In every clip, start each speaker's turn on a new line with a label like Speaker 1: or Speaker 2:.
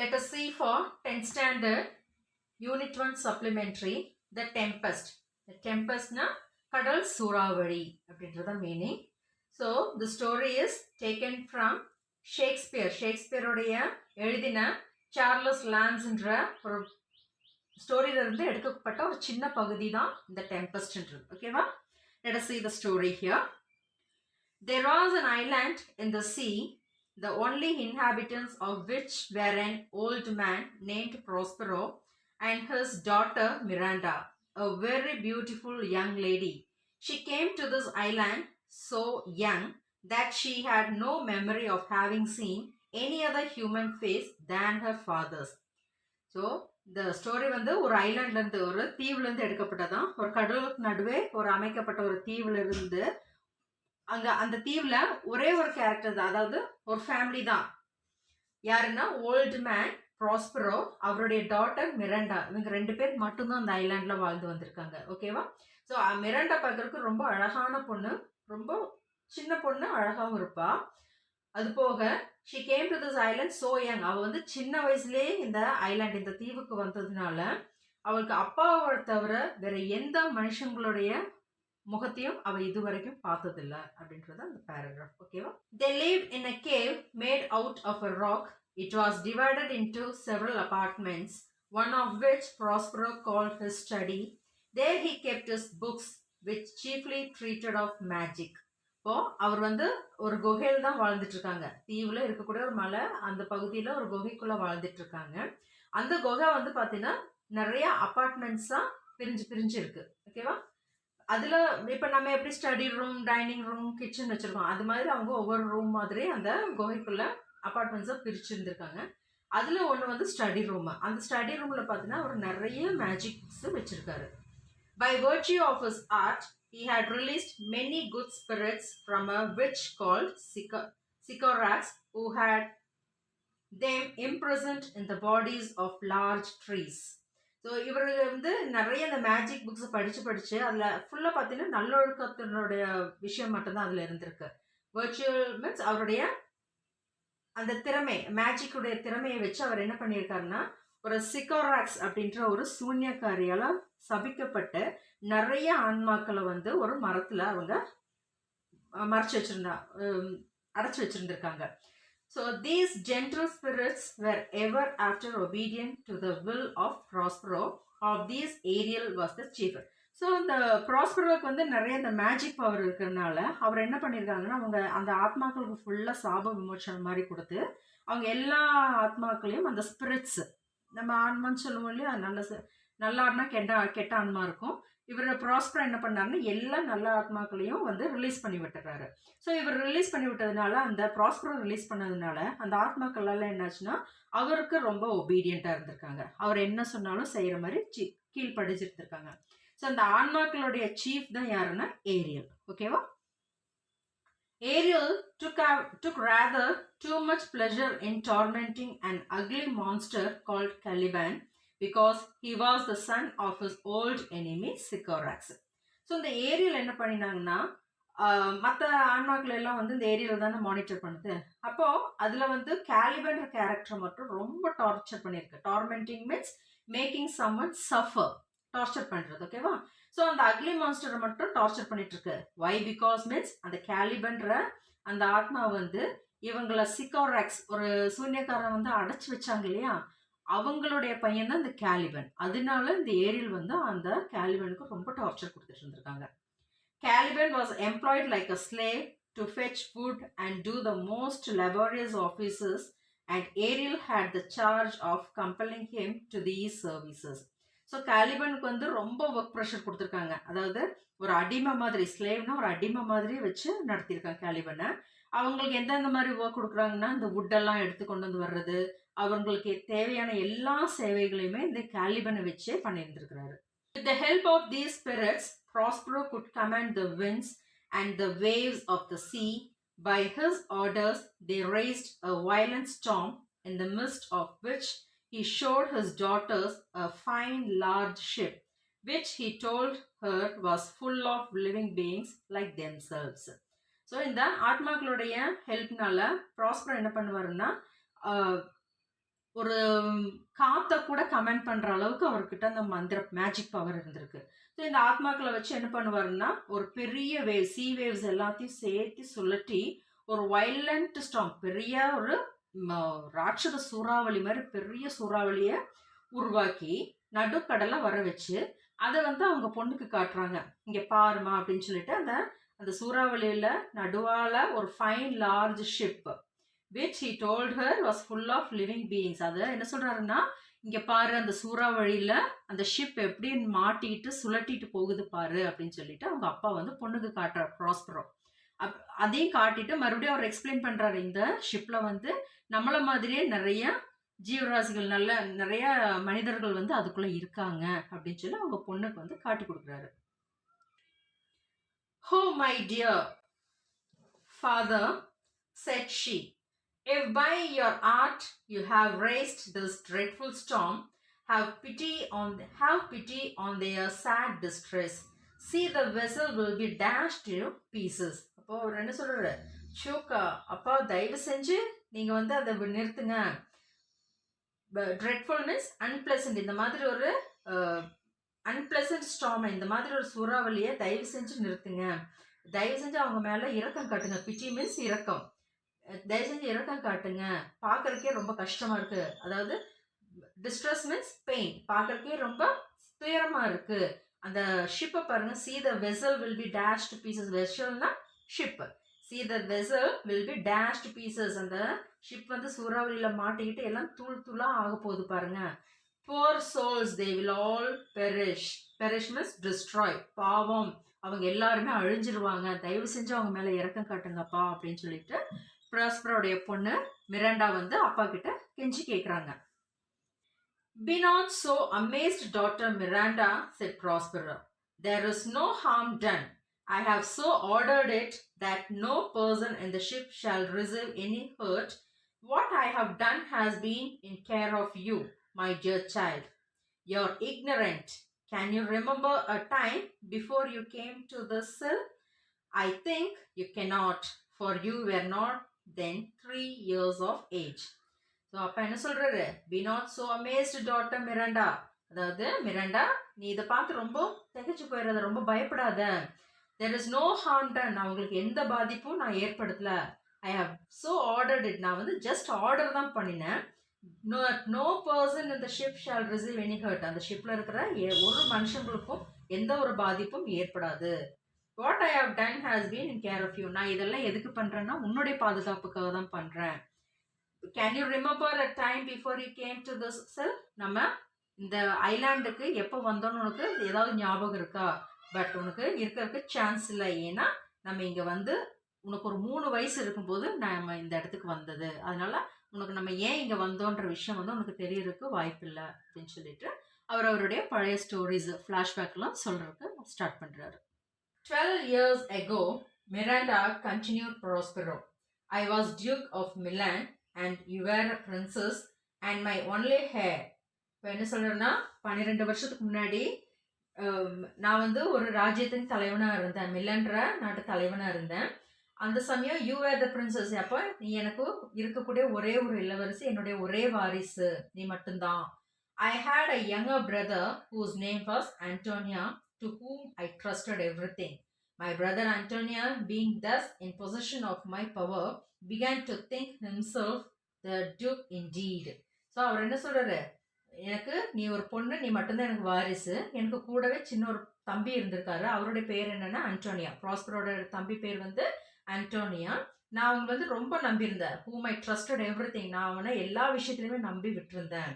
Speaker 1: Let us see for 10th standard Unit 1 supplementary The Tempest. The Tempest na Kadal Suravari அப்படின்றத meaning. So the story is taken from Shakespeare. Shakespeare உடைய எழுதின Charles லான்ஸ்ன்ற ஒரு ஸ்டோரியில இருந்து எடுக்கப்பட்ட ஒரு சின்ன பகுதி தான் இந்த டெம்பஸ்ட்ன்றது. ஓகேவா? Let us see the story here. There was an island in the sea, the only inhabitants of which were an old man named Prospero and his daughter Miranda, a very beautiful young lady. She came to this island so young that she had no memory of having seen any other human face than her father's. So இந்த story வந்து ஒரு ஐலாண்ட்லேருந்து ஒரு தீவுலேருந்து எடுக்கப்பட்டதான். ஒரு கடலுக்கு நடுவே ஒரு அமைக்கப்பட்ட ஒரு தீவுல இருந்து அங்கே அந்த தீவில் ஒரே ஒரு கேரக்டர் தான், அதாவது ஒரு ஃபேமிலி தான். யாருன்னா ஓல்டு மேன் ப்ராஸ்பரோ, அவருடைய டாட்டர் மிரண்டா. இவங்க 2 பேர் மட்டும்தான் அந்த ஐலாண்டில் வாழ்ந்து வந்திருக்காங்க. ஓகேவா? ஸோ மிரண்டா பார்க்கறதுக்கு ரொம்ப அழகான பொண்ணு, ரொம்ப சின்ன பொண்ணு, அழகாகவும் இருப்பா. அது போக she came to this island so young. அவள் வந்து சின்ன வயசுலேயே இந்த ஐலாண்ட் இந்த தீவுக்கு வந்ததுனால அவளுக்கு அப்பாவை தவிர வேற எந்த மனுஷங்களுடைய முகத்தையும் அவ இதுவரைக்கும் பார்த்ததில்லை அப்படின்றது அந்த பேராகிராஃப். ஓகேவா? They lived in a cave made out of a rock. It was divided into several apartments, one of which Prospero called his study. There he kept his books, which chiefly treated of magic. இப்போ அவர் வந்து ஒரு குகையில் தான் வாழ்ந்துட்டு இருக்காங்க. தீவுல இருக்கக்கூடிய ஒரு மலை, அந்த பகுதியில் ஒரு குகைக்குள்ள வாழ்ந்துட்டு இருக்காங்க. அந்த குகை வந்து பார்த்தீங்கன்னா நிறைய அப்பார்ட்மெண்ட்ஸா பிரிஞ்சு பிரிஞ்சு இருக்கு. ஓகேவா? அதில் இப்போ நம்ம எப்படி study room, dining room, kitchen வச்சுருக்கோம், அது மாதிரி அவங்க ஒவ்வொரு ரூம் மாதிரி அந்த குகைக்குள்ளே அப்பார்ட்மெண்ட்ஸாக பிரிச்சுருந்துருக்காங்க. அதில் ஒன்று வந்து ஸ்டடி ரூம். அந்த ஸ்டடி ரூமில் பார்த்தீங்கன்னா அவர் நிறைய மேஜிக் புக்ஸ் வச்சுருக்காரு. By virtue of his art, he had released many good spirits from a witch called Sycorax, who had them imprisoned in the bodies of large trees. So இவர் வந்து நிறைய இந்த magic புக்ஸை படித்து அதில் ஃபுல்லாக பார்த்தீங்கன்னா நல்லொழுக்கத்தினுடைய விஷயம் மட்டும்தான் அதில் இருந்திருக்கு. வர்ச்சுவல் மீன்ஸ் அவருடைய அந்த திறமை, மேஜிக்குடைய திறமையை வச்சு அவர் என்ன பண்ணியிருக்காருன்னா, ஒரு சிக்கோராக்ஸ் அப்படின்ற ஒரு சூன்யக்காரியால் சபிக்கப்பட்ட நிறைய ஆன்மாக்களை வந்து ஒரு மரத்தில் அவங்க அடைச்சி வச்சுருந்துருக்காங்க. So these gentle spirits were ever after obedient to the will of Prospero. Of these Ariel was the chief. So இந்த ப்ராஸ்பரோக்கு வந்து நிறைய இந்த மேஜிக் பவர் இருக்கிறதுனால அவர் என்ன பண்ணியிருக்காங்கன்னா, அவங்க அந்த ஆத்மாக்களுக்கு ஃபுல்லாக சாப விமோச்சனம் மாதிரி கொடுத்து அவங்க எல்லா ஆத்மாக்களையும் அந்த ஸ்பிரிட்ஸ், நம்ம ஆன்மான்னு சொல்லுவோம் இல்லையா, நல்ல ஆத்மா கெட்ட ஆன்மா இருக்கும். இவர் ப்ராஸ்பர் என்ன பண்ணாருன்னா எல்லா நல்ல ஆத்மாக்களையும் வந்து ரிலீஸ் பண்ணி விட்டுறாரு. ஸோ இவர் ரிலீஸ் பண்ணி விட்டதுனால, அந்த ப்ராஸ்பரை ரிலீஸ் பண்ணதுனால அந்த ஆத்மாக்கள்லாம் என்னாச்சுன்னா அவருக்கு ரொம்ப ஒபீடியண்ட்டாக இருந்திருக்காங்க. அவர் என்ன சொன்னாலும் செய்கிற மாதிரி கீழ்படிச்சிருந்திருக்காங்க. ஸோ அந்த ஆன்மாக்களுடைய சீஃப் தான் யாருன்னா ஏரியல். ஓகேவா? Ariel took rather too much pleasure in tormenting an ugly monster called Caliban, because he was the son of his old enemy Sycorax. So இந்த ஏரியல் என்ன பண்ணினாங்கன்னா, மற்ற ஆன்மாக்கள் எல்லாம் வந்து இந்த ஏரியல் தானே மானிட்டர் பண்ணுது. அப்போது அதில் வந்து கேலிபன்ற கேரக்டர் மட்டும் ரொம்ப டார்ச்சர் பண்ணியிருக்கு. Tormenting means making someone suffer, torture பண்ணுறது. ஓகேவா? ஸோ அந்த அக்லி மான்ஸ்டரை மட்டும் டார்ச்சர் பண்ணிட்டு இருக்கு. வை? பிகாஸ் மீன்ஸ் அந்த கேலிபன்ற அந்த ஆத்மா வந்து இவங்களை சிக்கோராக்ஸ், ஒரு சூன்யக்காரன் வந்து அடைச்சி வச்சாங்க இல்லையா, அவங்களுடைய பையன் தான் இந்த கேலிபன். அதனால இந்த ஏரியல் வந்து அந்த கேலிபனுக்கு ரொம்ப டார்ச்சர் கொடுத்துட்டு இருந்திருக்காங்க. Caliban was employed like a slave to fetch food and do the most laborious offices, and Ariel had the charge of compelling him to these services. So கேலிபனுக்கு வந்து ரொம்ப ஒர்க் ப்ரெஷர் கொடுத்துருக்காங்க. அதாவது ஒரு அடிமை மாதிரி, ஸ்லேவ்னா ஒரு அடிமை மாதிரி வச்சு நடத்தியிருக்காங்க கேலிபனை. அவங்களுக்கு எந்தெந்த மாதிரி ஒர்க் கொடுக்குறாங்கன்னா, இந்த வுட்டெல்லாம் எடுத்து கொண்டு வந்து வர்றது, அவங்களுக்கு தேவையான எல்லா சேவைகளையுமே இந்த கேலிபனை வச்சே பண்ணியிருந்திருக்கிறாரு. With the help of these spirits, Prospero could command the winds and the waves of the sea. By his orders, they raised a violent storm, in the midst of which he showed his daughters a fine large ship, which he told her was full of living beings like themselves. So இந்த ஆத்மாக்களுடைய ஹெல்ப்னால prosper என்ன பண்ணுவாருன்னா, ஒரு காற்றை கூட comment பண்ணுற அளவுக்கு அவர்கிட்ட அந்த மந்திர மேஜிக் பவர் இருந்திருக்கு. ஸோ இந்த ஆத்மாக்களை வச்சு என்ன பண்ணுவாருன்னா, ஒரு பெரிய சீ வேவ்ஸ் எல்லாத்தையும் சேர்த்து சுழட்டி ஒரு வைலண்ட் ஸ்டார்ம், பெரிய ஒரு ராட்சத சூறாவளி மாதிரி பெரிய சூறாவளியை உருவாக்கி நடுக்கடலை வர வச்சு அதை வந்து அவங்க பொண்ணுக்கு காட்டுறாங்க. இங்கே பாருமா அப்படின்னு சொல்லிட்டு அந்த அந்த சூறாவளியில் நடுவால் ஒரு fine large ship which he told her was full of living beings. அது என்ன சொல்றாருன்னா, இங்க பாரு அந்த சூறாவளியில அந்த ஷிப் எப்படி மாட்டிட்டு சுழட்டிட்டு போகுது பாரு அப்படின்னு சொல்லிட்டு அவங்க அப்பா வந்து பொண்ணுக்கு காட்டுறார் ப்ராஸ்பரோ. அதையும் காட்டிட்டு மறுபடியும் அவர் எக்ஸ்பிளைன் பண்றாரு, இந்த ஷிப்ல வந்து நம்மள மாதிரியே நிறைய ஜீவராசிகள் நிறைய மனிதர்கள் வந்து அதுக்குள்ள இருக்காங்க அப்படின்னு சொல்லி அவங்க பொண்ணுக்கு வந்து காட்டி கொடுக்குறாரு. Oh my dear father, said she, if by your art you have raised this dreadful storm, have pity on their sad distress. See, the vessel will be dashed to pieces. அப்போ அவர் என்ன சொல்றாரு, ஷோக்கா அப்பா தயவு செஞ்சு நீங்க வந்து அதை நிறுத்துங்க. Dreadful means unpleasant. இந்த மாதிரி ஒரு அன்பிளசன்ட் ஸ்டார்ம், இந்த மாதிரி ஒரு சூறாவளியை தயவு செஞ்சு நிறுத்துங்க. தயவு செஞ்சு அவங்க மேல இரக்கம் காட்டுங்க. பிட்டி மீன்ஸ் இரக்கம். தயவு செஞ்சு இரக்கம் காட்டுங்க. பார்க்கறதுக்கே ரொம்ப கஷ்டமா இருக்கு. அதாவது டிஸ்ட்ரெஸ் மீன்ஸ் பெயின். பார்க்கறதுக்கே ரொம்ப துயரமா இருக்கு. அந்த ஷிப்பை பாருங்க. see the vessel will be dashed to pieces. வெசல்னா ship. see the vessel will be dashed to pieces. அந்த ஷிப் வந்து சூறாவளியில மாட்டிக்கிட்டு எல்லாம் தூள் தூளா ஆக போகுது பாருங்க. poor souls, they will all perish. perish means destroy. பாவம், அவங்க எல்லாருமே அழிஞ்சிருவாங்க. தயவு செஞ்சு அவங்க மேல இரக்கம் காட்டுங்கப்பா அப்படின்னு சொல்லிட்டு ப்ராஸ்பரோடைய பொண்ணு மிராண்டா வந்து அப்பா கிட்ட கெஞ்சி கேட்குறாங்க. Be not so amazed, daughter Miranda, said Prospero. There is no harm done. I have so ordered it that no person in the ship shall receive any hurt. What I have done has been in care of you, my dear child. You're ignorant. Can you remember a time before you came to this cell? I think you cannot, for you were not then 3 years of age. So அப்போ என்ன சொல்றாரு, be not so amazed daughter Miranda. அதாவது Miranda, நீ இதை பார்த்து ரொம்ப திகைச்சு போயிடாத, ரொம்ப பயப்படாத. There is no harm done. நான் உங்களுக்கு எந்த பாதிப்பும் நான் ஏற்படுத்தல. I have so ordered it. நான் வந்து ஜஸ்ட் ஆர்டர் தான் பண்ணினேன். நோ பர்சன் இந்த ship shall receive any hurt. அந்த ஷிப்ல இருக்கிற ஒரு மனுஷங்களுக்கும் எந்த ஒரு பாதிப்பும் ஏற்படாது. What I have done has been in care of you. நான் இதெல்லாம் எதுக்கு பண்றேன்னா உன்னுடைய பாதுகாப்புக்காக தான் பண்றேன். Can you remember a time before you came to this cell. நம்ம இந்த ஐலாண்டுக்கு எப்போ வந்தோன்னு உனக்கு ஏதாவது ஞாபகம் இருக்கா? பட் உனக்கு இருக்கிறதுக்கு சான்ஸ் இல்லை. ஏன்னா நம்ம இங்கே வந்து உனக்கு ஒரு 3 வயசு இருக்கும்போது நம்ம இந்த இடத்துக்கு வந்தது. அதனால உனக்கு நம்ம ஏன் இங்கே வந்தோன்ற விஷயம் வந்து உனக்கு தெரியறதுக்கு வாய்ப்பு இல்லை அப்படின்னு சொல்லிட்டு அவருடைய பழைய ஸ்டோரிஸ் ஃப்ளாஷ்பேக்லாம் சொல்றதுக்கு ஸ்டார்ட் பண்ணுறாரு. 12 years ago, Miranda continued Prospero, I was Duke of Milan and you were a princess and my only heir. இப்போ என்ன சொல்கிறேன்னா, 12 வருஷத்துக்கு முன்னாடி நான் வந்து ஒரு ராஜ்யத்தின் தலைவனாக இருந்தேன். மில்லன்ற நாட்டு தலைவனாக இருந்தேன். அந்த சமயம் யூ வேர் த பிரின்சஸ். அப்போ நீ எனக்கு இருக்கக்கூடிய ஒரே ஒரு இளவரசி, என்னுடைய ஒரே வாரிசு நீ மட்டும்தான். I had a younger brother whose name was Antonio, to whom I trusted everything. My brother Antonio, being thus in possession of my power, began to think himself the duke indeed. So அவர் என்ன சொல்றாரு, எனக்கு நீ ஒரு பொண்ணு, நீ மட்டும்தான் எனக்கு வாரிசு. எனக்கு கூடவே சின்ன ஒரு தம்பி இருந்திருக்காரு. அவருடைய பேர் என்னன்னா அன்டோனியா. ப்ராஸ்பரோட தம்பி பேர் வந்து ஆண்டோனியா. நான் அவங்க வந்து ரொம்ப நம்பியிருந்தேன். whom I trusted everything. நான் அவனை எல்லா விஷயத்துலையுமே நம்பி விட்டுருந்தேன்.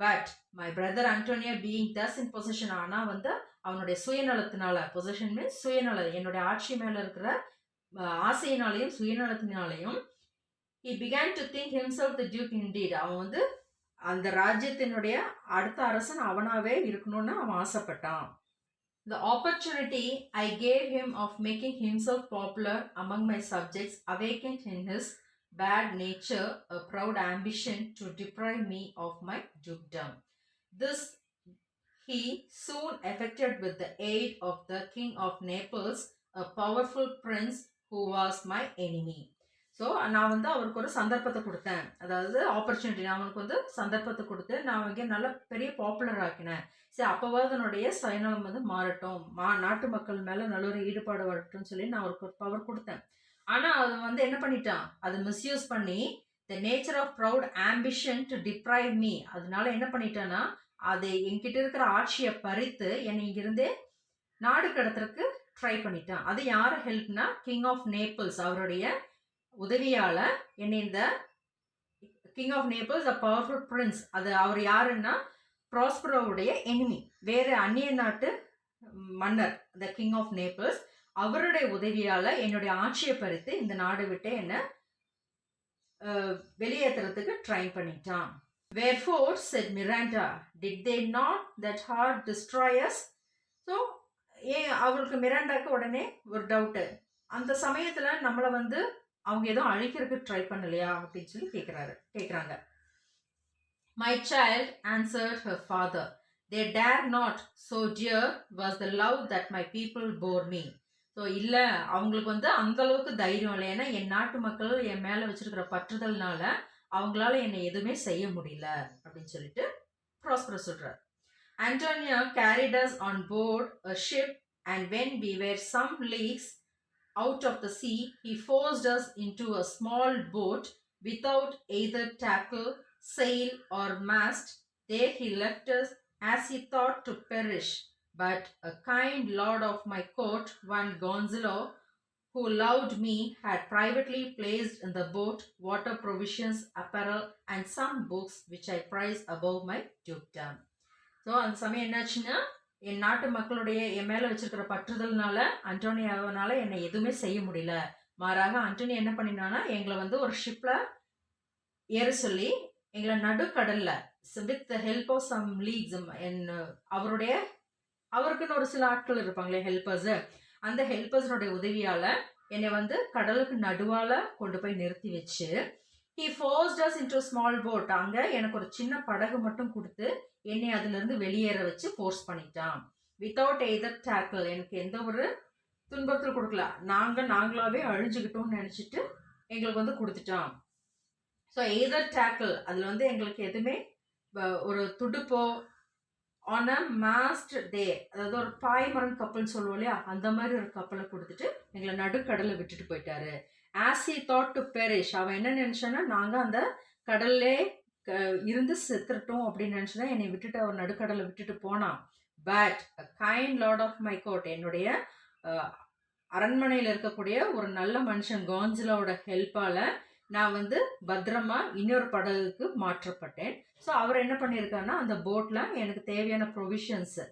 Speaker 1: But my brother Antonio being thus in position. ஆனால் வந்து அவனுடைய சுயநலத்தினால, பொசிஷன் மீன்ஸ் சுயநலம், என்னுடைய ஆட்சி மேலே இருக்கிற ஆசையினாலையும் சுயநலத்தினாலையும் he began to think himself the duke indeed. அவன் வந்து அந்த ராஜ்யத்தினுடைய அடுத்த அரசன் அவனாவே இருக்கணும்னு அவன் ஆசைப்பட்டான். The opportunity I gave him of making himself popular among my subjects awakened in his bad nature a proud ambition to deprive me of my dukedom. This he soon effected with the aid of the king of Naples, a powerful prince who was my enemy. So நான் வந்து அவருக்கு ஒரு சந்தர்ப்பத்தை கொடுத்தேன், அதாவது opportunity, நான் அவனுக்கு வந்து சந்தர்ப்பத்தை கொடுத்து நான் அவங்க நல்ல பெரிய பாப்புலர் ஆக்கினேன். சரி அப்போவாது என்னுடைய சுயநலம் வந்து மாறட்டும், நாட்டு மக்கள் மேலே நல்ல ஒரு ஈடுபாடு வரட்டும்னு சொல்லி நான் அவருக்கு ஒரு பவர் கொடுத்தேன். ஆனால் அது வந்து என்ன பண்ணிட்டான், அதை மிஸ்யூஸ் பண்ணி the nature of proud ambition to deprive me, அதனால என்ன பண்ணிட்டான்னா அது என்கிட்ட இருக்கிற ஆட்சியை பறித்து என்னை இங்கிருந்தே நாடு கடத்துறதுக்கு ட்ரை பண்ணிட்டான். அது யார் ஹெல்ப்னா கிங் ஆஃப் நேபிள்ஸ் அவருடைய உதவியால் என்னை இந்த king of Naples a powerful prince, அது அவர் யாருன்னா ப்ராஸ்பரோவுடைய எனிமி, வேறு அந்நிய நாட்டு மன்னர் த கிங் ஆஃப் நேபிள்ஸ், அவருடைய உதவியால் என்னுடைய ஆட்சியை பறித்து இந்த நாடு விட்டு என்னை வெளியேற்றுறதுக்கு ட்ரை பண்ணிட்டான். Wherefore said Miranda, did they not that heart destroy us? So அவருக்கு மிராண்டாக்கு உடனே ஒரு டவுட்டு, அந்த சமயத்தில் நம்மளை வந்து அவங்க ஏதோ அழிக்கிறதுக்கு ட்ரை பண்ணலையா அப்படின்னு சொல்லி கேட்குறாங்க. My child answered her father, they dare not, so dear was the love that my people bore me. So இல்லை அவங்களுக்கு வந்து அந்த அளவுக்கு தைரியம் இல்லை, ஏன்னா என் நாட்டு மக்கள் என் மேலே வச்சிருக்கிற பற்றுதல்னால அவங்களால என்னை எதுவுமே செய்ய முடியல அப்படின்னு சொல்லிட்டு ப்ராஸ்பரஸ் சொல்கிறார். Antonio carried us on board a ship, and when we were some leagues out of the sea, he forced us into a small boat without either tackle, sail, or mast. There he left us as he thought to perish. But a kind lord of my court, one Gonzalo, who loved me, had privately placed in the boat water provisions, apparel, and some books which I prize above my dukedom. So அந்த சமயம் என்னாச்சுன்னா, என் நாட்டு மக்களுடைய என் மேலே வச்சிருக்கிற பற்றுதல்னால அண்டோனியாவனால என்னை எதுவுமே செய்ய முடியல. மாறாக அண்டோனி என்ன பண்ணினான்னா எங்களை வந்து ஒரு ஷிப்பில் ஏற சொல்லி எங்களை நடுக்கடலில் with the help of some leaks, அவருக்குன்னு ஒரு சில ஆட்கள் இருப்பாங்களே ஹெல்பர்ஸு, அந்த ஹெல்பர்ஸனுடைய உதவியால் என்னை வந்து கடலுக்கு நடுவால் கொண்டு போய் நிறுத்தி வச்சு, he forced us into a small boat, அங்கே எனக்கு ஒரு சின்ன படகு மட்டும் கொடுத்து என்னை அதிலிருந்து வெளியேற வச்சு ஃபோர்ஸ் பண்ணிட்டான். வித்தவுட் எய்தர் டேக்கிள், எனக்கு எந்த ஒரு துன்பத்தில் கொடுக்கல, நாங்களாவே அழிஞ்சுக்கிட்டோம்னு நினச்சிட்டு எங்களுக்கு வந்து கொடுத்துட்டான். ஸோ எய்தர் டேக்கிள், அதில் வந்து எங்களுக்கு எதுவுமே ஒரு துடுப்போ ஆன் அ மாஸ்ட் டே, அதாவது ஒரு பாய்மரம் கப்பல்னு சொல்லுவோம் இல்லையா, அந்த மாதிரி ஒரு கப்பலை கொடுத்துட்டு எங்களை நடுக்கடலை விட்டுட்டு போயிட்டாரு. As he thought to perish, அவன் என்ன நினச்சான்னா நாங்கள் அந்த கடல்லே இருந்து செத்துட்டோம் அப்படின்னு நினச்சிதான் என்னை விட்டுட்டு அவர் நடுக்கடலை விட்டுட்டு போனான். But kind lord of my court, என்னுடைய அரண்மனையில் இருக்கக்கூடிய ஒரு நல்ல மனுஷன் கான்சிலாவோட ஹெல்ப்பால் நான் வந்து பத்திரமா இன்னொரு படகுக்கு மாற்றப்பட்டேன். ஸோ அவர் என்ன பண்ணியிருக்காருன்னா அந்த போட்டில் எனக்கு தேவையான ப்ரொவிஷன்ஸு,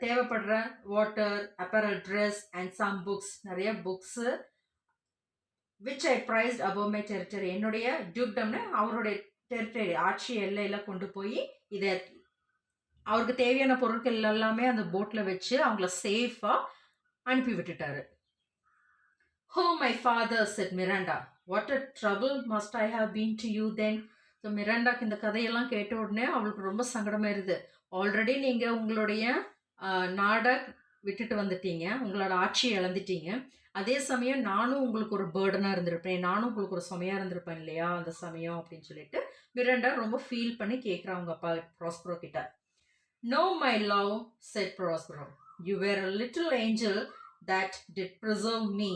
Speaker 1: தேவைப்படுற water, apparel, dress and some books, நிறைய books which I prized above my territory, என்னுடைய டியூக்டம்னு அவருடைய டெரிட்டரி ஆட்சி எல்லையில் கொண்டு போய் இதை அவருக்கு தேவையான பொருட்கள் எல்லாமே அந்த போட்டில் வச்சு அவங்கள சேஃபாக அனுப்பி விட்டுட்டாரு. Oh my father, said Miranda, what a trouble must I have been to you then. So மிராண்டாக்கு இந்த கதையெல்லாம் கேட்ட உடனே அவளுக்கு ரொம்ப சங்கடமாயிருது. ஆல்ரெடி நீங்கள் உங்களுடைய நாடை விட்டுட்டு வந்துட்டீங்க, உங்களோட ஆட்சியை இழந்துட்டீங்க, அதே சமயம் நானும் உங்களுக்கு ஒரு பேர்டனாக இருந்திருப்பேன், நானும் உங்களுக்கு ஒரு சுமையாக இருந்திருப்பேன் இல்லையா அந்த சமயம் அப்படின்னு சொல்லிட்டு மிராண்டா ரொம்ப ஃபீல் பண்ணி கேட்குறான் அவங்க அப்பா ப்ராஸ்பரோ கிட்ட. No my love, said Prospero, you were a little angel that did preserve me.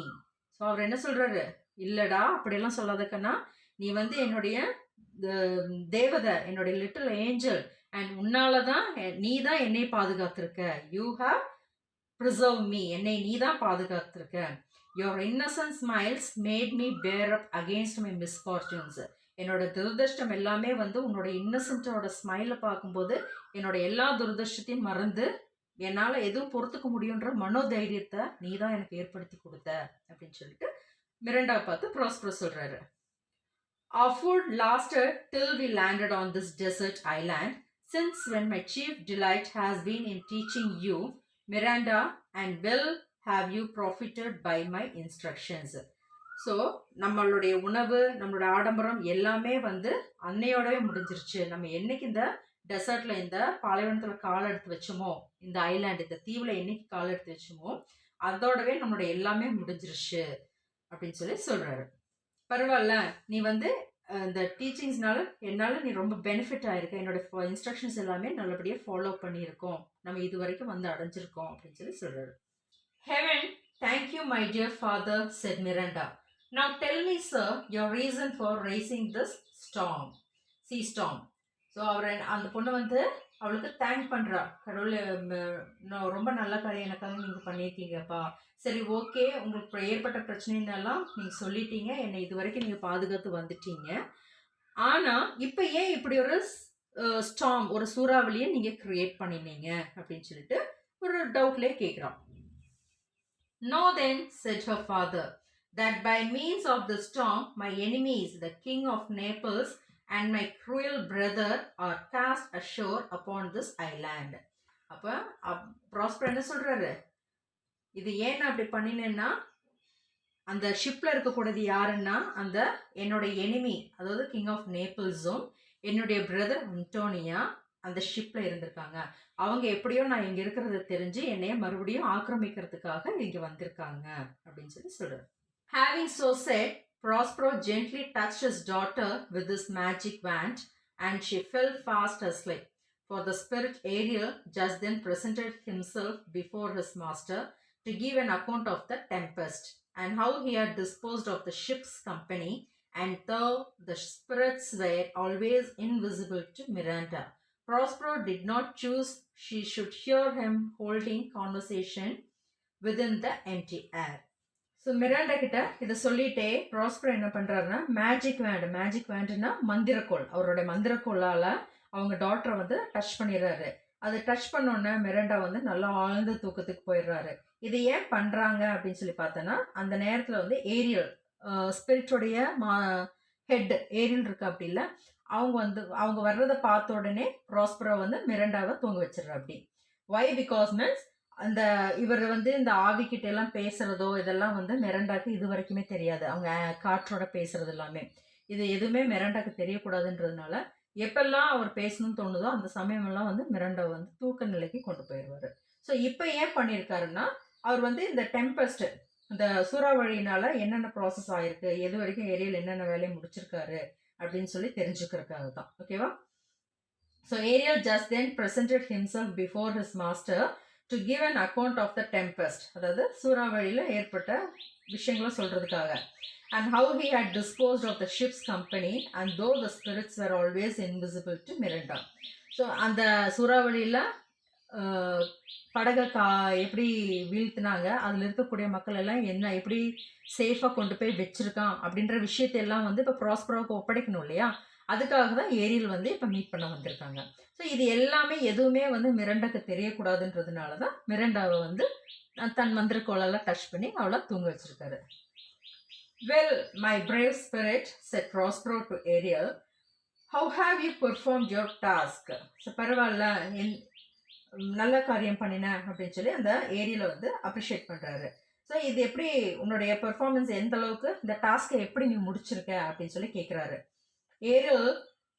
Speaker 1: So அவர் என்ன சொல்கிறாரு, இல்லைடா அப்படியெல்லாம் சொல்லாதக்கன்னா, நீ வந்து என்னுடைய தேவதை, என்னுடைய லிட்டில் ஏஞ்சல், அண்ட் உன்னால தான் நீ தான் என்னை பாதுகாத்திருக்க. யூ ஹாவ் ப்ரிசர்வ் மீ, என்னை நீ தான் பாதுகாத்திருக்க. Your innocent smiles made me bear up against my மிஸ்ஃபார்ச்சூன்ஸ். என்னோட துரதிருஷ்டம் எல்லாமே வந்து உன்னோட இன்னசென்ட்டோட ஸ்மைலை பார்க்கும்போது என்னோட எல்லா துரதிருஷ்டத்தையும் மறந்து என்னால் எதுவும் பொறுத்துக்க முடியுன்ற மனோதைரியத்தை நீ தான் எனக்கு ஏற்படுத்தி கொடுத்த அப்படின்னு சொல்லிட்டு மிராண்டா பார்த்து ப்ராஸ்பரோ சொல்கிறாரு. Our food lasted till we landed on this desert island, since when my chief delight has been in teaching you, Miranda, and well have you profited by my instructions. So நம்மளுடைய உணவு, நம்மளோட ஆடம்பரம் எல்லாமே வந்து அன்னையோடவே முடிஞ்சிருச்சு. நம்ம என்னைக்கு இந்த டெசர்ட்டில், இந்த பாலைவனத்தில் கால் எடுத்து வச்சோமோ, இந்த ஐலாண்ட், இந்த தீவில் என்னைக்கு கால் எடுத்து வச்சோமோ அதோடவே நம்மளோட எல்லாமே முடிஞ்சிருச்சு அப்படின்னு சொல்லி சொல்கிறாரு. பரவாயில்ல, நீ வந்து இந்த டீச்சிங்ஸ்னால என்னால் நீ ரொம்ப பெனிஃபிட் ஆயிருக்க, என்னோட இன்ஸ்ட்ரக்ஷன்ஸ் எல்லாமே நல்லபடியாக ஃபாலோ பண்ணியிருக்கோம், நம்ம இது வரைக்கும் வந்து அடைஞ்சிருக்கோம் அப்படின்னு சொல்லி சொல்கிறாரு. Heaven, thank you, my dear father, said Miranda. Now tell me, sir, your reason for raising this storm, sea storm. So அவர் அந்த பொண்ணு வந்து அவளுக்கு தேங்க் பண்ணுறா, கடவுள் நான் ரொம்ப நல்ல காரியம் எனக்காக நீங்கள் பண்ணியிருக்கீங்கப்பா, சரி ஓகே, உங்களுக்கு ஏற்பட்ட பிரச்சனைன்னெல்லாம் நீங்கள் சொல்லிட்டீங்க, என்னை இது வரைக்கும் நீங்கள் பாதுகாத்து வந்துட்டீங்க, ஆனால் இப்போ ஏன் இப்படி ஒரு ஸ்டாம், ஒரு சூறாவளியை நீங்கள் க்ரியேட் பண்ணினீங்க அப்படின்னு சொல்லிட்டு ஒரு டவுட்லேயே கேட்குறான். No then, said her father, that by means of the storm my enemies, the king of Naples and my cruel brother, are cast ashore upon this island. அப்போ ப்ராஸ்பர் என்ன சொல்கிறாரு, இது ஏன் அப்படி பண்ணினேன்னா, அந்த ஷிப்பில் இருக்கக்கூடாது யாருன்னா அந்த என்னுடைய எனிமி, அதாவது கிங் ஆஃப் நேபிள்ஸும் என்னுடைய பிரதர் அண்டோனியா அந்த ஷிப்பில் இருந்திருக்காங்க, அவங்க எப்படியோ நான் இங்கே இருக்கிறத தெரிஞ்சு என்னைய மறுபடியும் ஆக்கிரமிக்கிறதுக்காக இங்கே வந்திருக்காங்க அப்படின்னு சொல்லி சொல்கிறார். Having so said, Prospero gently touched his daughter with his magic wand and she fell fast asleep. For the spirit Ariel just then presented himself before his master to give an account of the tempest and how he had disposed of the ship's company, and though the spirits were always invisible to Miranda, Prospero did not choose she should hear him holding conversation within the empty air. So Miranda கிட்ட இதை சொல்லிட்டே Prospero என்ன பண்ணுறாருன்னா, magic வேண்டுனா மந்திரக்கோள், அவரோட மந்திரக்கோளால் அவங்க டாக்டரை வந்து touch பண்ணிடுறாரு. அதை டச் பண்ணோன்னே மிராண்டா வந்து நல்லா ஆழ்ந்த தூக்கத்துக்கு போயிடுறாரு. இது ஏன் பண்ணுறாங்க அப்படின்னு சொல்லி பார்த்தோன்னா, அந்த நேரத்தில் வந்து ஏரியல் ஸ்பிரிட்டோடைய ஹெட் ஏரியல் இருக்கு அப்படி இல்லை, அவங்க வர்றதை பார்த்த உடனே ப்ராஸ்பரோ வந்து மிராண்டாவை தூங்க வச்சிடுறா. அப்படி வை பிகாஸ் மீன்ஸ் அந்த இவர் வந்து இந்த ஆவிக்கிட்ட எல்லாம் பேசுறதோ இதெல்லாம் வந்து மிராண்டாக்கு இது வரைக்குமே தெரியாது, அவங்க காற்றோட பேசுறது எல்லாமே, இது எதுவுமே மிராண்டாக்கு தெரியக்கூடாதுன்றதுனால எப்பெல்லாம் அவர் பேசணும்னு தோணுதோ அந்த சமயமெல்லாம் வந்து மிராண்டா வந்து தூக்க நிலைக்கு கொண்டு போயிடுவார். ஸோ இப்போ ஏன் பண்ணியிருக்காருன்னா, அவர் வந்து இந்த டெம்பஸ்ட், இந்த சூறாவளியினால என்னென்ன ப்ராசஸ் ஆயிருக்கு, எது வரைக்கும் ஏரியல் என்னென்ன வேலையை முடிச்சிருக்காரு அப்படின்னு சொல்லி தெரிஞ்சுக்கிறதுக்காக தான். ஓகேவா? So Ariel just then presented himself before his master to give an account of the tempest, அதாவது சூறாவளியில் ஏற்பட்ட விஷயங்களை சொல்கிறதுக்காக, and how he had disposed of the ship's company, and though the spirits were always invisible to Miranda. So அந்த சூறாவளியில் படகை எப்படி வீழ்த்தினாங்க, அதில் இருக்கக்கூடிய மக்கள் எல்லாம் என்ன எப்படி சேஃபாக கொண்டு போய் வச்சுருக்கான் அப்படின்ற விஷயத்தையெல்லாம் வந்து இப்போ ப்ராஸ்பரோவுக்கு ஒப்படைக்கணும் இல்லையா, அதுக்காக தான் ஏரியல் வந்து இப்போ மீட் பண்ண வந்திருக்காங்க. ஸோ இது எல்லாமே எதுவுமே வந்து மிராண்டாக்கு தெரியக்கூடாதுன்றதுனால தான் மிராண்டாவை வந்து தன் மந்திரக்கோளெல்லாம் டச் பண்ணி அவளை தூங்க வச்சிருக்காரு. Well, my brave spirit, said Prospero to Ariel, how have you performed your task? So பரவாயில்ல, நல்ல காரியம் பண்ணின அப்படின்னு சொல்லி அந்த ஏரியலை வந்து அப்ரிஷியேட் பண்ணுறாரு. ஸோ இது எப்படி உன்னுடைய பெர்ஃபார்மன்ஸ், எந்த அளவுக்கு இந்த டாஸ்க்கை எப்படி நீ முடிச்சிருக்க அப்படின்னு சொல்லி கேட்குறாரு. Ariel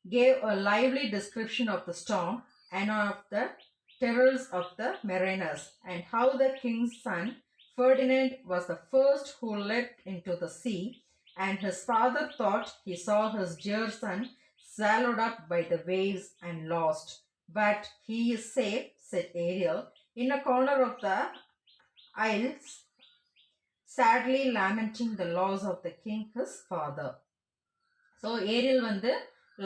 Speaker 1: gave a lively description of the storm and of the terrors of the mariners, and how the king's son Ferdinand was the first who leapt into the sea, and his father thought he saw his dear son swallowed up by the waves and lost. But he is safe, said Ariel, in a corner of the isles, sadly lamenting the loss of the king, his father. So Ariel வந்து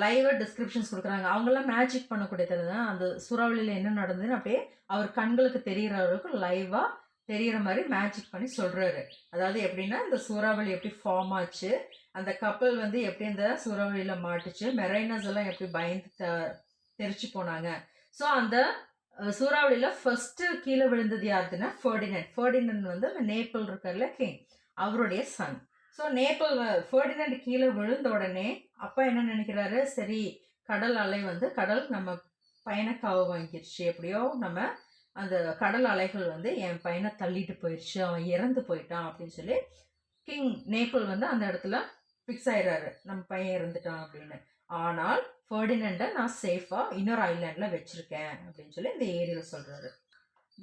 Speaker 1: லைவாக descriptions கொடுக்குறாங்க. அவங்களாம் magic பண்ணக்கூடியது தான், அந்த சூறாவளியில் என்ன நடந்ததுன்னு அப்படியே அவர் கண்களுக்கு தெரிகிற அளவுக்கு லைவாக தெரிகிற மாதிரி மேஜிக் பண்ணி சொல்கிறாரு. அதாவது எப்படின்னா, இந்த சூறாவளி எப்படி ஃபார்ம் ஆச்சு, அந்த கப்பல் வந்து எப்படி இந்த சூறாவளியில் மாட்டுச்சு, மெரைனர்ஸ் எல்லாம் எப்படி பயந்து தெரிச்சு போனாங்க. ஸோ அந்த சூறாவளியில் ஃபஸ்ட்டு கீழே விழுந்தது யாருதுன்னா ஃபெர்டினண்ட் வந்து அந்த நேபிள் இருக்கார்ல கிங், அவருடைய சன். ஸோ ஃபெர்டினண்ட் கீழே விழுந்த உடனே அப்பா என்ன நினைக்கிறாரு, சரி கடல் அலை வந்து கடல் நம்ம பையனை காவு வாங்கிடுச்சு, எப்படியோ நம்ம அந்த கடல் அலைகள் வந்து என் பையனை தள்ளிட்டு போயிடுச்சு, அவன் இறந்து போயிட்டான் அப்படின்னு சொல்லி கிங் நேபிள் வந்து அந்த இடத்துல ஃபிக்ஸ் ஆயிடுறாரு, நம்ம பையன் இறந்துட்டான் அப்படின்னு. ஆனால் ஃபெர்டினண்டை நான் சேஃபாக இன்னொரு ஐலாண்டில் வச்சுருக்கேன் அப்படின்னு சொல்லி இந்த ஏரியல் சொல்கிறாரு.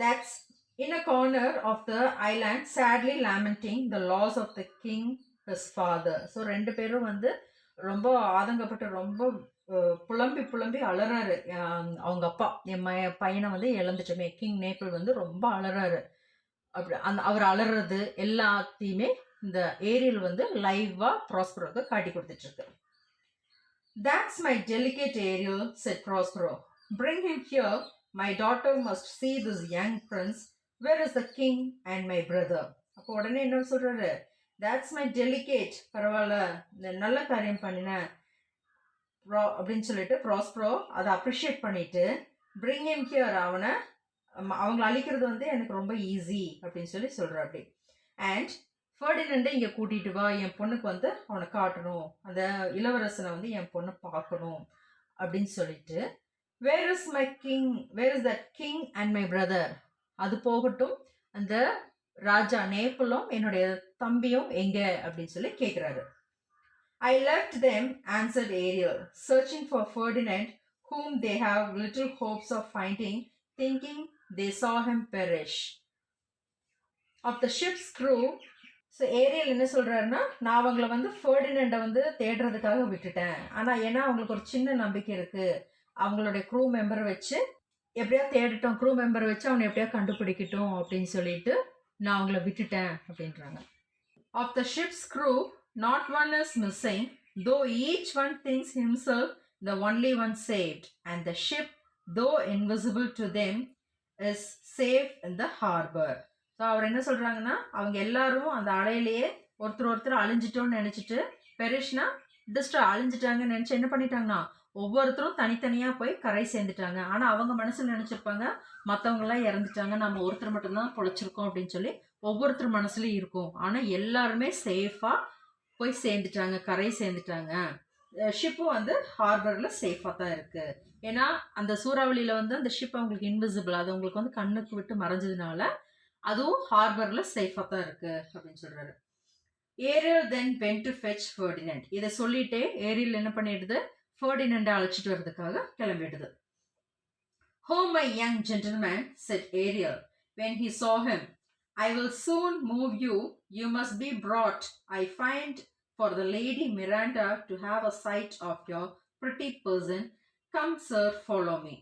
Speaker 1: That's in a corner of the island, sadly lamenting the loss of the king, his father. So ரெண்டு பேரும் வந்து ரொம்ப ஆதங்கப்பட்டு ரொம்ப புலம்பி புலம்பி அலறாரு. அவங்க அப்பா என் பையனை வந்து இழந்துட்டோமே, கிங் நேபிள் வந்து ரொம்ப அலறாரு. அப்படி அவர் அலறது எல்லாத்தையுமே இந்த ஏரியல் வந்து லைவா ப்ராஸ்பரோக்கு காட்டி கொடுத்துட்டு இருக்கு. That's my delicate Ariel, said Prospero. Bring him here. My daughter must see this young prince. Where is the king and my brother? அப்போ உடனே என்ன சொல்றாரு, that's my delicate, பரவாயில்ல நல்ல காரியம் பண்ணின அப்படின்னு சொல்லிட்டு ப்ராஸ்பரோ அதை அப்ரிஷியேட் பண்ணிட்டு bring him here, அவங்களை அழிக்கிறது வந்து எனக்கு ரொம்ப ஈஸி அப்படின்னு சொல்லி சொல்கிறார் அப்படி. அண்ட் ஃபர்டினண்டை இங்கே கூட்டிகிட்டு வா, என் பொண்ணுக்கு வந்து அவனை காட்டணும், அந்த இளவரசனை வந்து என் பொண்ணை பார்க்கணும் அப்படின்னு சொல்லிட்டு where is my king, where is that king and my brother, அது போகட்டும், அந்த ராஜா நேபிளும் என்னுடைய தம்பியும் எங்கே அப்படின்னு சொல்லி கேட்குறாரு. I left them, answered Ariel, searching for Ferdinand, whom they have little hopes of finding, thinking they saw him perish. Of the ship's crew, so Ariel என்ன சொல்கிறாருன்னா, நான் அவங்கள வந்து ஃபர்டினண்டை வந்து தேடுறதுக்காக விட்டுட்டேன். ஆனால் ஏன்னா அவங்களுக்கு ஒரு சின்ன நம்பிக்கை இருக்குது, அவங்களுடைய க்ரூ மெம்பரை வச்சு எப்படியா தேடிட்டோம், க்ரூ மெம்பரை வச்சு அவனை எப்படியா கண்டுபிடிக்கட்டும் அப்படின்னு சொல்லிட்டு நான் அவங்கள விட்டுட்டேன் அப்படின்றாங்க. Of the ship's crew not one is missing, though each one thinks himself the only one saved, and the ship, though invisible to them, is safe in the harbor. So அவர் என்ன சொல்கிறாங்கன்னா, அவங்க எல்லாரும் அந்த அலையிலேயே ஒருத்தர் அழிஞ்சிட்டோன்னு நினச்சிட்டு, பெரிஷ்னா அழிஞ்சிட்டாங்கன்னு நினச்சி என்ன பண்ணிட்டாங்கன்னா, ஒவ்வொருத்தரும் தனித்தனியாக போய் கரை சேர்ந்துட்டாங்க. ஆனால் அவங்க மனசில் நினச்சிருப்பாங்க மற்றவங்களாம் இறந்துட்டாங்க, நம்ம ஒருத்தர் மட்டும்தான் பொழைச்சிருக்கோம் அப்படின்னு சொல்லி ஒவ்வொருத்தர் மனசுலையும் இருக்கும். ஆனால் எல்லாருமே சேஃபாக போய் சேர்ந்துட்டாங்க, கரை சேர்ந்துட்டாங்க. ஷிப்பும் வந்து ஹார்பரில் சேஃபாக தான் இருக்குது. ஏன்னா அந்த சூறாவளியில் வந்து அந்த ஷிப் அவங்களுக்கு இன்விசிபிள், அது அவங்களுக்கு வந்து கண்ணுக்கு விட்டு மறைஞ்சதுனால அதுவும் ஹார்பரில் சேஃபாக தான் இருக்குது அப்படின்னு சொல்கிறாரு. Ariel then went to fetch Ferdinand. இதை சொல்லிட்டே ஏரியல் என்ன பண்ணிடுது, ஃபர்டினண்டை அழைச்சிட்டு வர்றதுக்காக கிளம்பிடுது. "Oh my young gentleman," said Ariel when he saw him, "I will soon move you. You must be brought. I find for the Lady Miranda to have a sight of your pretty person. Come, sir, follow me."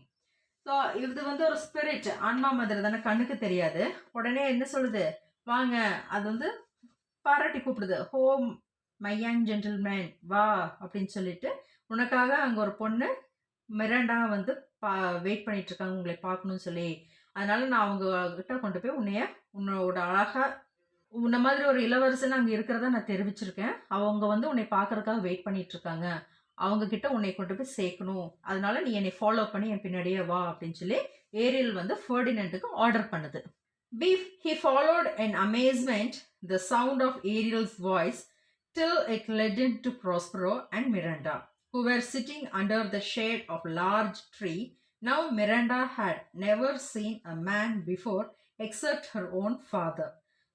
Speaker 1: So இது வந்து ஒரு spirit, ஆன்மா மாதிரி தானே, கண்ணுக்கு தெரியாது. உடனே என்ன சொல்லுது, வாங்க, அது வந்து பாராட்டி கூப்பிடுது. "ஹோ மை யங் ஜென்டில்மேன், வா" அப்படின்னு சொல்லிட்டு, உனக்காக அங்கே ஒரு பொண்ணு மிராண்டா வந்து வெயிட் பண்ணிட்டு இருக்காங்க உங்களை பார்க்கணும்னு சொல்லி, அதனால நான் அவங்க கிட்ட கொண்டு போய் உன்னோட அழகா உன்ன மாதிரி ஒரு இளவரசன் அங்கே இருக்கிறதா நான் தெரிவிச்சிருக்கேன். அவங்க வந்து உன்னை பார்க்கறதுக்காக வெயிட் பண்ணிட்டு இருக்காங்க, அவங்க கிட்ட உன்னை கொண்டு போய் சேர்க்கணும், அதனால நீ என்னை ஃபாலோ பண்ணி என் பின்னாடியே வா அப்படின்னு சொல்லி ஏரியல் வந்து ஃபர்டினண்டுக்கு ஆர்டர் பண்ணுது. He followed in amazement the sound of Ariel's voice till it led him to Prospero and Miranda, who were sitting under the shade of a large tree. Now Miranda had never seen a man before except her own father.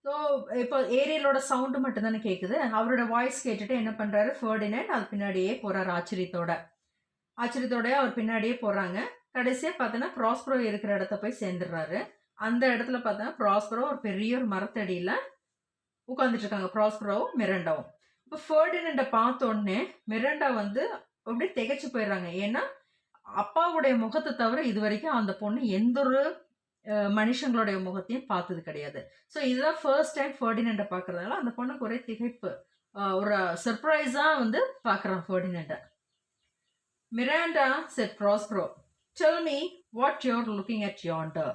Speaker 1: So இப்போ ஏரியலோட sound மட்டும்தானே கேட்குது, அவரோட voice கேட்டுட்டு என்ன பண்ணுறாரு Ferdinand, அது பின்னாடியே போகிறாரு. ஆச்சரியத்தோட அவர் பின்னாடியே போகிறாங்க. கடைசியாக பார்த்தோன்னா ப்ராஸ்பரோ இருக்கிற இடத்த போய் சேர்ந்துடுறாரு. அந்த இடத்துல பார்த்தோன்னா ப்ராஸ்பரோ ஒரு பெரிய ஒரு மரத்தடியில் உட்காந்துட்டு இருக்காங்க, ப்ராஸ்பரோவும் மிராண்டாவும். இப்போ ஃபர்டினண்டை பார்த்தோன்னே மிராண்டா வந்து அப்படியே திகைச்சு போயிடுறாங்க. ஏன்னா அப்பாவுடைய முகத்தை தவிர இது வரைக்கும் அந்த பொண்ணு எந்த ஒரு மனுஷங்களுடைய முகத்தையும் பார்த்தது கிடையாது. ஸோ இதுதான் ஃபர்ஸ்ட் டைம் ஃபர்டினண்டை பார்க்கறதுனால அந்த பொண்ணுக்கு ஒரே திகைப்பு, ஒரு சர்ப்ரைஸாக வந்து பார்க்குறான் ஃபர்டினண்டை. "Miranda," said Prospero, "tell me what you're looking at yonder."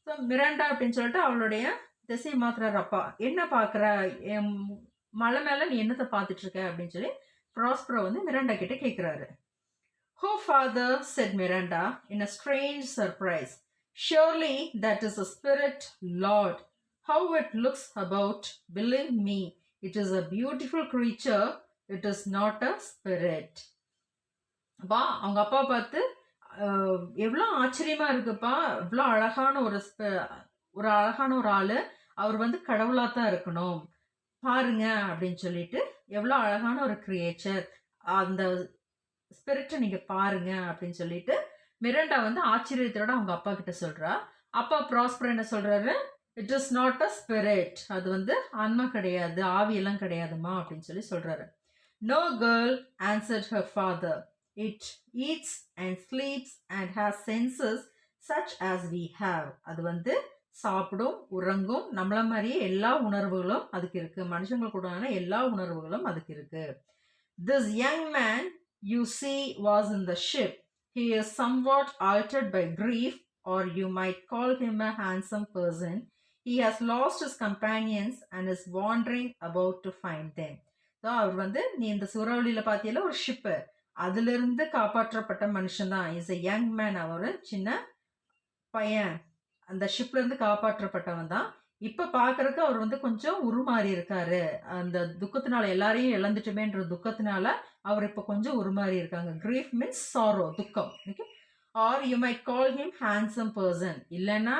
Speaker 1: So Miranda அப்படின்னு சொல்லிட்டு அவளுடைய திசை மாத்துறாரு அப்பா. என்ன பார்க்குற, என் மலை மேலே நீ என்னத்தை பார்த்துட்டு இருக்க அப்படின்னு சொல்லி ப்ராஸ்பரோ வந்து மிராண்டா கிட்ட கேட்குறாரு. "Oh father," said Miranda in a strange surprise, "surely that is a spirit, Lord. How it looks about. Believe me, it is a beautiful creature. It is not a spirit." அப்பா அவங்க அப்பா பார்த்து, எவ்வளோ ஆச்சரியமா இருக்குப்பா, இவ்வளோ அழகான ஒரு அழகான ஒரு ஆள், அவர் வந்து கடவுளாக தான் இருக்கணும் பாருங்க அப்படின்னு சொல்லிட்டு, எவ்வளோ அழகான ஒரு கிரியேச்சர், அந்த ஸ்பிரிட்டை நீங்கள் பாருங்க அப்படின்னு சொல்லிட்டு மிராண்டா வந்து ஆச்சரியத்தோட அவங்க அப்பா கிட்ட சொல்கிறா. அப்பா ப்ராஸ்பரோ என்ன சொல்கிறாரு, it is not a spirit, அது வந்து ஆன்மா கிடையாது, ஆவியெல்லாம் கிடையாதுமா அப்படின்னு சொல்லி சொல்றாரு. No girl answered her father, it eats and sleeps and has senses such as we have. அது வந்து சாப்பிடும், உறங்கும், நம்மள மாதிரியே எல்லா உணர்வுகளும் அதுக்கு இருக்கு, மனுஷங்களுக்கு கூடான எல்லா உணர்வுகளும் அதுக்கு இருக்கு. This young man you see was in the ship. He is somewhat altered by grief, or you might call him a handsome person. He has lost his companions and is wandering about to find them. So அவர் வந்து நீ இந்த சூறாவளியில பாத்தியில ஒரு ship, அதுல இருந்து காப்பாற்றப்பட்ட மனுஷன் தான். Is a young man, அவர் சின்ன பையன், அந்த ஷிப்ல இருந்து காப்பாற்றப்பட்டவன் தான். இப்ப பாக்குறதுக்கு அவர் வந்து கொஞ்சம் உருமாறி இருக்காரு, அந்த துக்கத்தினால, எல்லாரையும் இழந்துட்டுமேன்ற துக்கத்தினால அவர் இப்ப கொஞ்சம் உருமாறி இருக்காங்க. கிரீஃப் மீன்ஸ் சாரோ, துக்கம். Okay. Are you might call him handsome person. இல்லைன்னா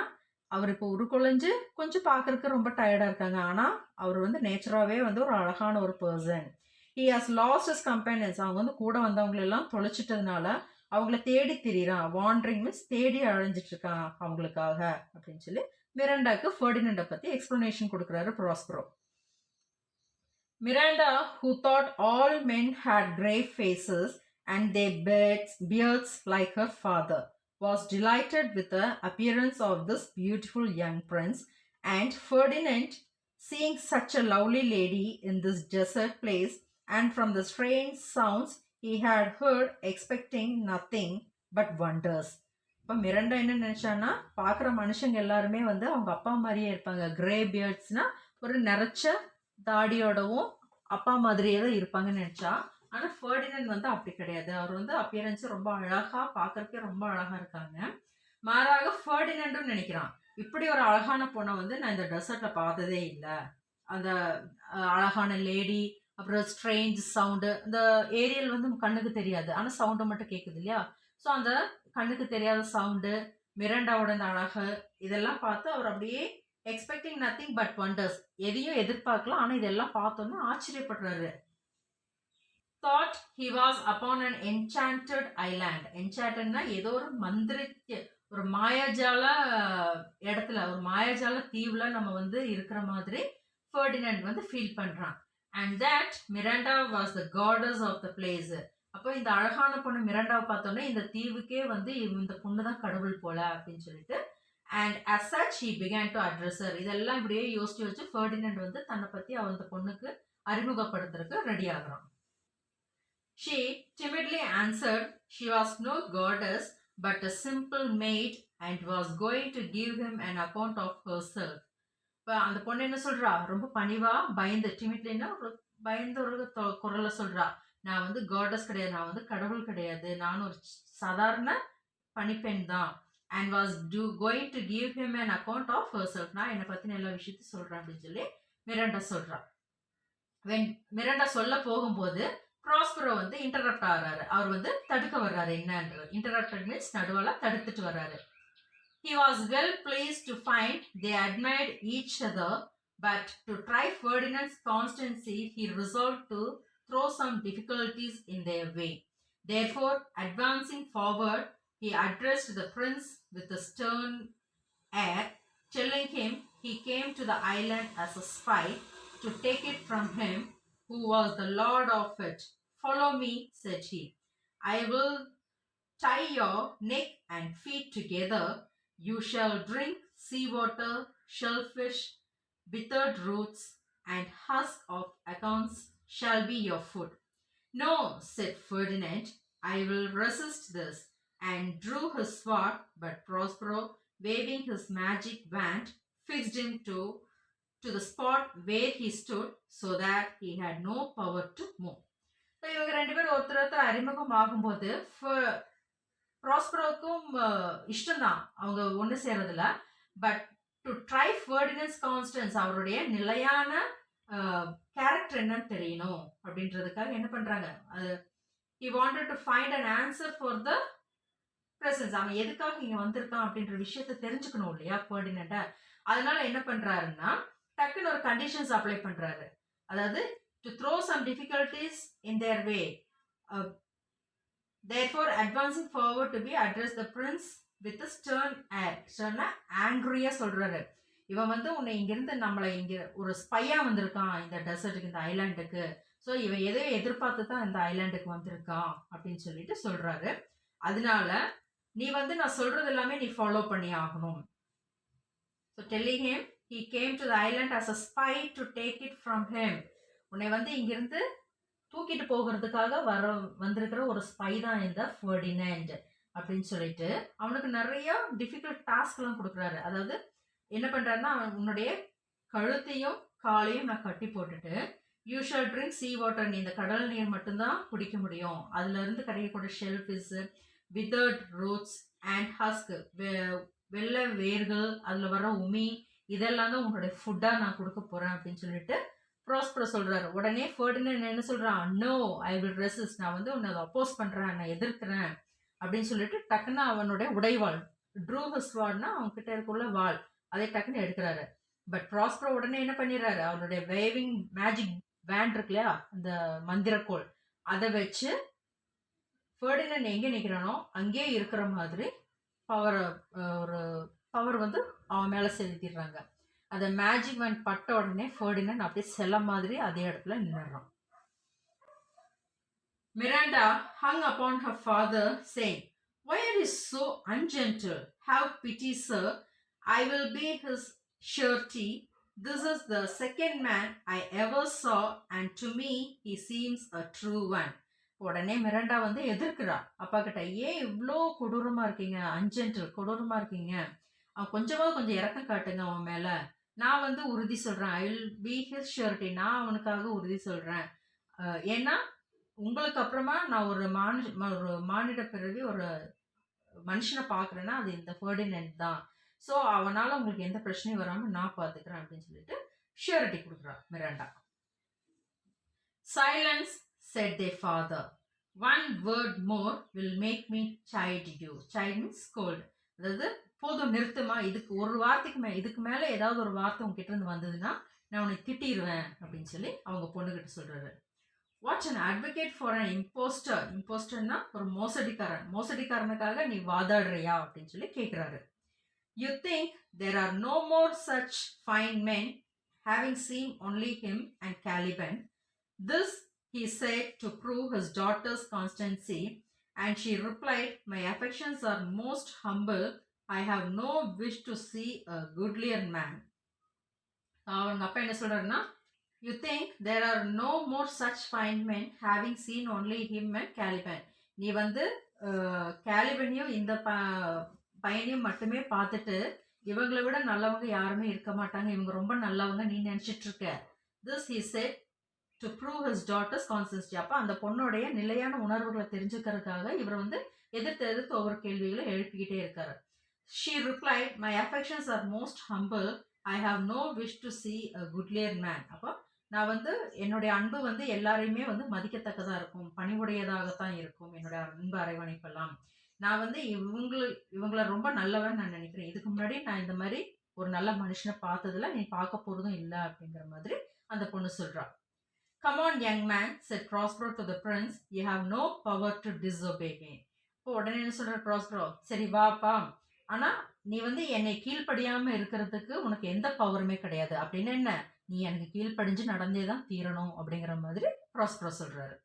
Speaker 1: அவர் இப்போ உருக்குலைஞ்சு கொஞ்சம் பார்க்கறதுக்கு ரொம்ப டயர்டா இருக்காங்க, ஆனா அவர் வந்து நேச்சராகவே வந்து ஒரு அழகான ஒரு person. He has last his companions, அவங்க வந்து கூட வந்தவங்களெல்லாம் தொலைச்சிட்டதுனால அவங்கள தேடி திரியிறான். வாண்டரிங் மீன்ஸ் தேடி அழைஞ்சிட்டு இருக்கான் அவங்களுக்காக அப்படின்னு சொல்லி மிராண்டாக்கு ஃபெர்டினண்டை பத்தி எக்ஸ்பிளனேஷன் கொடுக்குறாரு Prospero. Miranda, who thought all men had grave faces and their beards like her father, was delighted with the appearance of this beautiful young prince, and Ferdinand, seeing such a lovely lady in this desert place, and from the strange sounds he had heard, expecting nothing but wonders. இப்போ மிரண்டா என்ன நினைச்சான்னா, பார்க்குற மனுஷங்க எல்லாருமே வந்து அவங்க அப்பா மாதிரியே இருப்பாங்க. கிரே பியர்ட்ஸ்னா ஒரு நிறைச்ச தாடியோடவும் அப்பா மாதிரியே தான் இருப்பாங்கன்னு நினைச்சா. ஆனா ஃபெர்டினண்ட் வந்து அப்படி கிடையாது. அவர் வந்து அப்பியரன்ஸ் ரொம்ப அழகா, பார்க்கறதுக்கே ரொம்ப அழகா இருக்காங்க. மாறாக ஃபெர்டினண்டும் நினைக்கிறான், இப்படி ஒரு அழகான பொண்ணை வந்து நான் இந்த டெசர்ட்ல பார்த்ததே இல்லை. அந்த அழகான லேடி, அப்புறம் ஸ்ட்ரேஞ்ச் சவுண்டு, இந்த ஏரியல் வந்து கண்ணுக்கு தெரியாது, ஆனா சவுண்டு மட்டும் கேட்குது இல்லையா. ஸோ அந்த கண்ணுக்கு தெரியாத சவுண்டு, மிரண்டாவோட இந்த அழகு, இதெல்லாம் பார்த்து அவர் அப்படியே எக்ஸ்பெக்டிங் நத்திங் பட் வண்டர்ஸ், எதையும் எதிர்பார்க்கலாம், ஆனா இதெல்லாம் பார்த்தோன்னா ஆச்சரியப்படுறாரு. Thought he was upon an enchanted island. Enchantedனா ஏதோ ஒரு மந்திரிக்க, ஒரு மாயாஜால இடத்துல, ஒரு மாயாஜால தீவுல நம்ம வந்து இருக்கிற மாதிரி ஃபெர்டினண்ட் வந்து ஃபீல் பண்றான். And that Miranda was the goddess of the place. அப்போ இந்த அழகான பொண்ணு மிராண்டாவை பார்த்தோன்னே இந்த தீவுக்கே வந்து இந்த பொண்ணு தான் கடவுள் போல அப்படின்னு சொல்லிட்டு, and as such he began to address her. இதெல்லாம் இப்படியே யோசிச்சு வச்சு ஃபெர்டினண்ட் வந்து தன்னை பத்தி அந்த பொண்ணுக்கு அறிமுகப்படுத்துறதுக்கு ready ஆகுறான். She timidly answered she was no goddess but a simple maid and was going to give him an account of herself. இப்போ அந்த பொண்ணு என்ன சொல்றா, ரொம்ப பணிவா பயந்து, டிமிட்லின்னா ஒரு பயந்து ஒரு குரல்ல சொல்றா, நான் வந்து காடஸ் கிடையாது, நான் வந்து கடவுள் கிடையாது, நான் ஒரு சாதாரண பணிப்பெண் தான். And was going to give him an account of herself. நான் என்னை பத்தின எல்லா விஷயத்தையும் சொல்றேன் அப்படின்னு சொல்லி மிராண்டா சொல்றா. மிராண்டா சொல்ல போகும்போது ப்ராஸ்பரோ வந்து இன்டரப்ட் ஆகிறாரு. அவர் வந்து தடுக்க வர்றாரு. என்னன்றது இன்டரப்டட் மீன்ஸ் நடுவால தடுத்துட்டு வர்றாரு. He was well pleased to find they admired each other, but to try Ferdinand's constancy, he resolved to throw some difficulties in their way. Therefore, advancing forward, he addressed the prince with a stern air, telling him he came to the island as a spy to take it from him who was the lord of it. Follow me, said he. I will tie your neck and feet together. You shall drink seawater, shellfish, withered roots, and husk of acorns shall be your food. No, said Ferdinand, I will resist this, and drew his sword, but Prospero, waving his magic wand, fixed him to the spot where he stood, so that he had no power to move. இவங்க ரெண்டு பேரும் ஒருத்தர் அறிமுகம் ஆகும்போது ப்ராஸ்பரோக்கும் இஷ்டம்தான் அவங்க ஒன்று சேர்றதுல. But to try ஃபெர்டினண்ட்ஸ் constants, அவருடைய நிலையான கேரக்டர் என்னன்னு தெரியணும் அப்படின்றதுக்காக என்ன பண்றாங்க, he wanted to find an answer for the presence. அவன் எதுக்காக இங்க வந்திருக்கான் அப்படின்ற விஷயத்த தெரிஞ்சுக்கணும் இல்லையா ஃபெர்டினண்ட. அதனால என்ன பண்றாருன்னா டக்குன்னு ஒரு கண்டிஷன்ஸ் அப்ளை பண்றாரு. அதாவது to throw some difficulties in their way. Therefore, advancing forward to be address the prince with a stern air. Stern angry-ஆ சொல்றாரு. இவன் வந்து உன்னை இங்கிருந்து நம்மளை இங்க ஒரு ஸ்பையா வந்திருக்கான் இந்த டெசர்ட்டுக்கு, இந்த ஐலாண்டுக்கு. ஸோ இவன் எதையோ எதிர்பார்த்து தான் இந்த ஐலாண்டுக்கு வந்திருக்கான் அப்படின்னு சொல்லிட்டு சொல்றாரு. அதனால நீ வந்து நான் சொல்றது எல்லாமே நீ ஃபாலோ பண்ணி ஆகணும். So telling him he came to the island as a spy to take it from him. உன்னை வந்து இங்கிருந்து தூக்கிட்டு போகிறதுக்காக வந்திருக்கிற ஒரு ஸ்பை தான் இந்த ஃபெர்டினண்ட் அப்படின்னு சொல்லிட்டு அவனுக்கு நிறைய டிஃபிகல்ட் டாஸ்க்லாம் கொடுக்குறாரு. அதாவது என்ன பண்ணுறாருன்னா, அவன் உன்னுடைய கழுத்தையும் காலையும் நான் கட்டி போட்டுட்டு you shall drink sea water, நீ இந்த கடல் நீர் மட்டும்தான் குடிக்க முடியும். அதுலேருந்து கிடைக்கக்கூடிய shellfish, withered roots and husk, வெள்ளை வேர்கள், அதில் வர உமி, இதெல்லாம் தான் உன்னுடைய ஃபுட்டாக நான் கொடுக்க போகிறேன் அப்படின்னு சொல்லிட்டு ப்ராஸ்பரோ சொல்கிறாரு. உடனே ஃபெர்டினண்ட் என்ன சொல்கிறான், நோ ஐ வில் ரெசிஸ்ட், நான் வந்து உன்னை அப்போஸ் பண்ணுறேன், நான் எதிர்க்கிறேன் அப்படின்னு சொல்லிட்டு டக்குன்னு அவனுடைய உடைவாள் ட்ரூ ஹிஸ் வால்னா அவன்கிட்ட இருக்குள்ள வாள் அதை டக்குன்னு எடுக்கிறாரு. பட் ப்ராஸ்பரோ உடனே என்ன பண்ணிடுறாரு, அவருடைய வேவிங் மேஜிக் வேண்ட் இருக்கு இல்லையா, அந்த மந்திரக்கோள், அதை வச்சு ஃபெர்டினண்ட் எங்கே நிற்கிறானோ அங்கேயே இருக்கிற மாதிரி ஒரு பவர் வந்து அவன் மேலே செலுத்திடுறாங்க. அந்த மேஜிக் வேண்ட் பட்ட உடனே ஃபெர்டினண்ட் அப்படியே செல்ல மாதிரி அதே இடத்துல நின்றுறான். Miranda hung upon her father, saying, "Why are you so ungentle? Have pity, sir. I will be his surety. This is the second man I ever saw, and to me he seems a true one." உடனே Miranda வந்து எதிர்க்கிறா அப்பா கிட்ட, ஏன் இவ்வளோ கொடூரமா இருக்கீங்க, அன்ஜென்டில் கொடூரமா இருக்கீங்க, அவன் கொஞ்சம் இறக்கம் காட்டுங்க அவன் மேல, நான் வந்து உறுதி சொல்றேன், I will be his surety, நான் அவனுக்காக உறுதி சொல்றேன். ஏன்னா உங்களுக்கு அப்புறமா நான் ஒரு மானிட பிறவி ஒரு மனுஷனை பார்க்குறேன்னா அது இந்த ஃபெர்டினண்ட் தான். ஸோ அவனால் உங்களுக்கு எந்த பிரச்சனையும் வராமல் நான் பார்த்துக்கிறேன் அப்படின்னு சொல்லிட்டு ஷூரிட்டி கொடுக்குறா Miranda. Silence said their father. One word more will make me chide you. Chide means scold. அதாவது போதும் நிறுத்துமா, இதுக்கு ஒரு வார்த்தைக்கு இதுக்கு மேலே ஏதாவது ஒரு வார்த்தை உங்ககிட்ட இருந்து வந்ததுன்னா நான் உனக்கு திட்டிடுவேன் அப்படின்னு சொல்லி அவங்க பொண்ணுகிட்ட சொல்றாரு. What's an advocate for an impostor. இம்போஸ்டர்னா ஒரு மோசடிக்காரனுக்காக நீ வாதாடுறியா அப்படின்னு சொல்லி கேட்குறாரு. You think there are no more such fine men having seen only him and Caliban. This he said to prove his daughter's constancy, and she replied, "My affections are most humble. I have no wish to see a goodlier man." அவங்க அப்பா என்ன சொல்றாருன்னா, you think there are no more such fine men having seen only him and Caliban. நீ வந்து கேலிபனையும் இந்த பையனையும் மட்டுமே பார்த்துட்டு இவங்களை விட நல்லவங்க யாருமே இருக்க மாட்டாங்க, இவங்க ரொம்ப நல்லவங்க நீ நினைச்சிட்டு இருக்க. This he said to prove his daughter's constancy. அப்போ அந்த பொண்ணுடைய நிலையான உணர்வுகளை தெரிஞ்சுக்கிறதுக்காக இவர் வந்து எதிர்த்து ஒவ்வொரு கேள்விகளை எழுப்பிக்கிட்டே இருக்காரு. She replied, "My affections are most humble. I have no wish to see a goodlier man." அப்போ நான் வந்து என்னுடைய அன்பு வந்து எல்லாரையுமே வந்து மதிக்கத்தக்கதாக இருக்கும், பணிவுடையதாகத்தான் இருக்கும் என்னுடைய அன்பு அரவணைப்பெல்லாம். நான் வந்து இவங்கள ரொம்ப நல்லவன் நான் நினைக்கிறேன், இதுக்கு முன்னாடி நான் இந்த மாதிரி ஒரு நல்ல மனுஷனை பார்த்ததில்ல, நீ பார்க்க போகிறதும் இல்லை அப்படிங்கிற மாதிரி அந்த பொண்ணு சொல்கிறா. "Come on, young man," said Prospero to the prince. "You have no power to disobey me." இப்போ உடனே என்ன சொல்ற ப்ராஸ்பரோ, சரி வாப்பா, ஆனா நீ வந்து என்னை கீழ்ப்படியாம இருக்கிறதுக்கு உனக்கு எந்த பவருமே கிடையாது, அப்படின்னு என்ன, நீ எனக்கு கீழ்ப்படிஞ்சு நடந்தே தான் தீரணும் அப்படிங்கிற மாதிரி ப்ராஸ்பரோ சொல்றாரு.